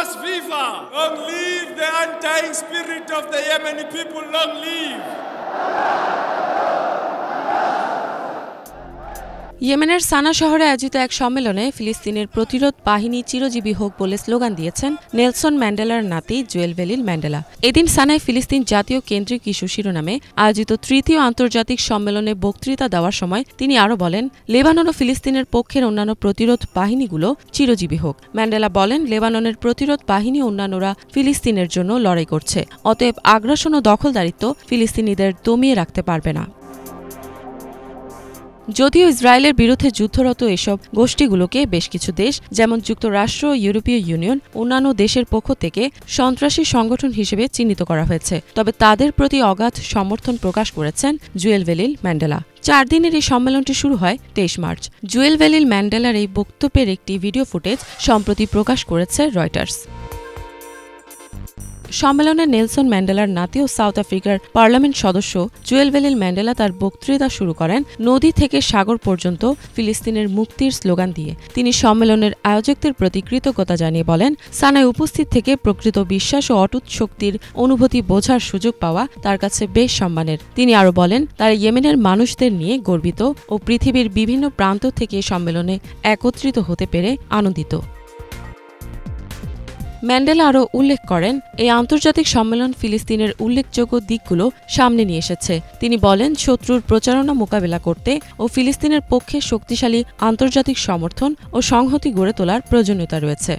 Hamas viva! Long live the undying spirit of the Yemeni people, long live! ইয়েমেনের সানা শহরে আয়োজিত এক সম্মেলনে ফিলিস্তিনের প্রতিরোধ বাহিনী চিরজীবী হোক বলে স্লোগান দিয়েছেন নেলসন ম্যান্ডেলার নাতি জুয়েল ভেলিল ম্যান্ডেলা। এদিন সানায় ফিলিস্তিন জাতীয় কেন্দ্রিক ইস্যু শিরোনামে আয়োজিত তৃতীয় আন্তর্জাতিক সম্মেলনে বক্তৃতা দেওয়ার সময় তিনি আরও বলেন, লেবানন ও ফিলিস্তিনের পক্ষের অন্যান্য প্রতিরোধ বাহিনীগুলো চিরজীবী হোক। ম্যান্ডেলা বলেন, লেবাননের প্রতিরোধ বাহিনী অন্যান্যরা ফিলিস্তিনের জন্য লড়াই করছে, অতএব আগ্রাসন ও দখলদারিত্ব ফিলিস্তিনিদের দমিয়ে রাখতে পারবে না। যদিও ইসরায়েলের বিরুদ্ধে যুদ্ধরত এসব গোষ্ঠীগুলোকে বেশ কিছু দেশ যেমন যুক্তরাষ্ট্র ও ইউরোপীয় ইউনিয়ন অন্যান্য দেশের পক্ষ থেকে সন্ত্রাসী সংগঠন হিসেবে চিহ্নিত করা হয়েছে, তবে তাদের প্রতি অগাধ সমর্থন প্রকাশ করেছেন জুয়েল ভেলিল ম্যান্ডেলা। 4 দিনের এই সম্মেলনটি শুরু হয় 23 মার্চ। জুয়েল ভেলিল ম্যান্ডেলার এই বক্তব্যের একটি ভিডিও ফুটেজ সম্প্রতি প্রকাশ করেছে রয়টার্স। সম্মেলনে নেলসন ম্যান্ডেলার নাতি ও সাউথ আফ্রিকার পার্লামেন্ট সদস্য জুয়েল ভেলিল ম্যান্ডেলা তার বক্তৃতা শুরু করেন নদী থেকে সাগর পর্যন্ত ফিলিস্তিনের মুক্তির স্লোগান দিয়ে। তিনি সম্মেলনের আয়োজকদের প্রতি কৃতজ্ঞতা জানিয়ে বলেন, সানায় উপস্থিত থেকে প্রকৃত বিশ্বাস ও অটুট শক্তির অনুভূতি বোঝার সুযোগ পাওয়া তার কাছে বেশ সম্মানের। তিনি আরও বলেন, তারা ইয়েমেনের মানুষদের নিয়ে গর্বিত ও পৃথিবীর বিভিন্ন প্রান্ত থেকে সম্মেলনে একত্রিত হতে পেরে আনন্দিত। ম্যান্ডেলা আরও উল্লেখ করেন, এই আন্তর্জাতিক সম্মেলন ফিলিস্তিনের উল্লেখযোগ্য দিকগুলো সামনে নিয়ে এসেছে। তিনি বলেন, শত্রুর প্রচারণা মোকাবেলা করতে ও ফিলিস্তিনের পক্ষে শক্তিশালী আন্তর্জাতিক সমর্থন ও সংহতি গড়ে তোলার প্রয়োজনীয়তা রয়েছে।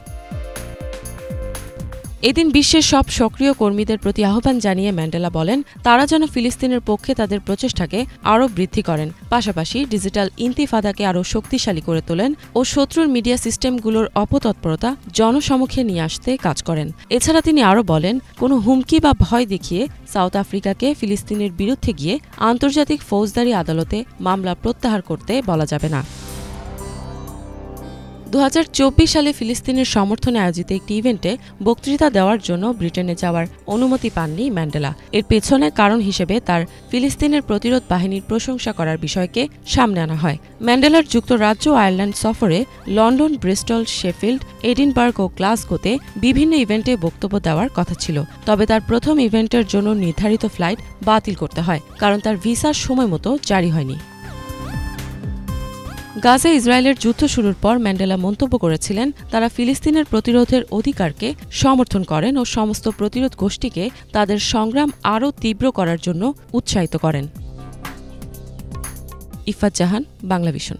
এদিন বিশ্বের সব সক্রিয় কর্মীদের প্রতি আহ্বান জানিয়ে ম্যান্ডেলা বলেন, তারা যেন ফিলিস্তিনের পক্ষে তাদের প্রচেষ্টাকে আরও বৃদ্ধি করেন, পাশাপাশি ডিজিটাল ইন্তিফাদাকে আরও শক্তিশালী করে তোলেন ও শত্রুর মিডিয়া সিস্টেমগুলোর অপতৎপরতা জনসমক্ষে নিয়ে আসতে কাজ করেন। এছাড়া তিনি আরও বলেন, কোনো হুমকি বা ভয় দেখিয়ে সাউথ আফ্রিকাকে ফিলিস্তিনের বিরুদ্ধে গিয়ে আন্তর্জাতিক ফৌজদারি আদালতে মামলা প্রত্যাহার করতে বলা যাবে না। 2024 সালে ফিলিস্তিনের সমর্থনে আয়োজিত একটি ইভেন্টে বক্তৃতা দেওয়ার জন্য ব্রিটেনে যাওয়ার অনুমতি পাননি ম্যান্ডেলা। এর পেছনে কারণ হিসেবে তার ফিলিস্তিনের প্রতিরোধ বাহিনীর প্রশংসা করার বিষয়কে সামনে আনা হয়। ম্যান্ডেলার যুক্তরাজ্য ও আয়ারল্যান্ড সফরে লন্ডন, ব্রিস্টল, শেফিল্ড, এডিনবার্গ ও গ্লাসগোতে বিভিন্ন ইভেন্টে বক্তব্য দেওয়ার কথা ছিল, তবে তার প্রথম ইভেন্টের জন্য নির্ধারিত ফ্লাইট বাতিল করতে হয়, কারণ তার ভিসা সময়মতো জারি হয়নি। গাজায় ইসরায়েলের যুদ্ধ শুরুর পর ম্যান্ডেলা মন্তব্য করেছিলেন, তারা ফিলিস্তিনের প্রতিরোধের অধিকারকে সমর্থন করেন ও সমস্ত প্রতিরোধ গোষ্ঠীকে তাদের সংগ্রাম আরও তীব্র করার জন্য উৎসাহিত করেন। ইফাত জাহান, বাংলাভিশন।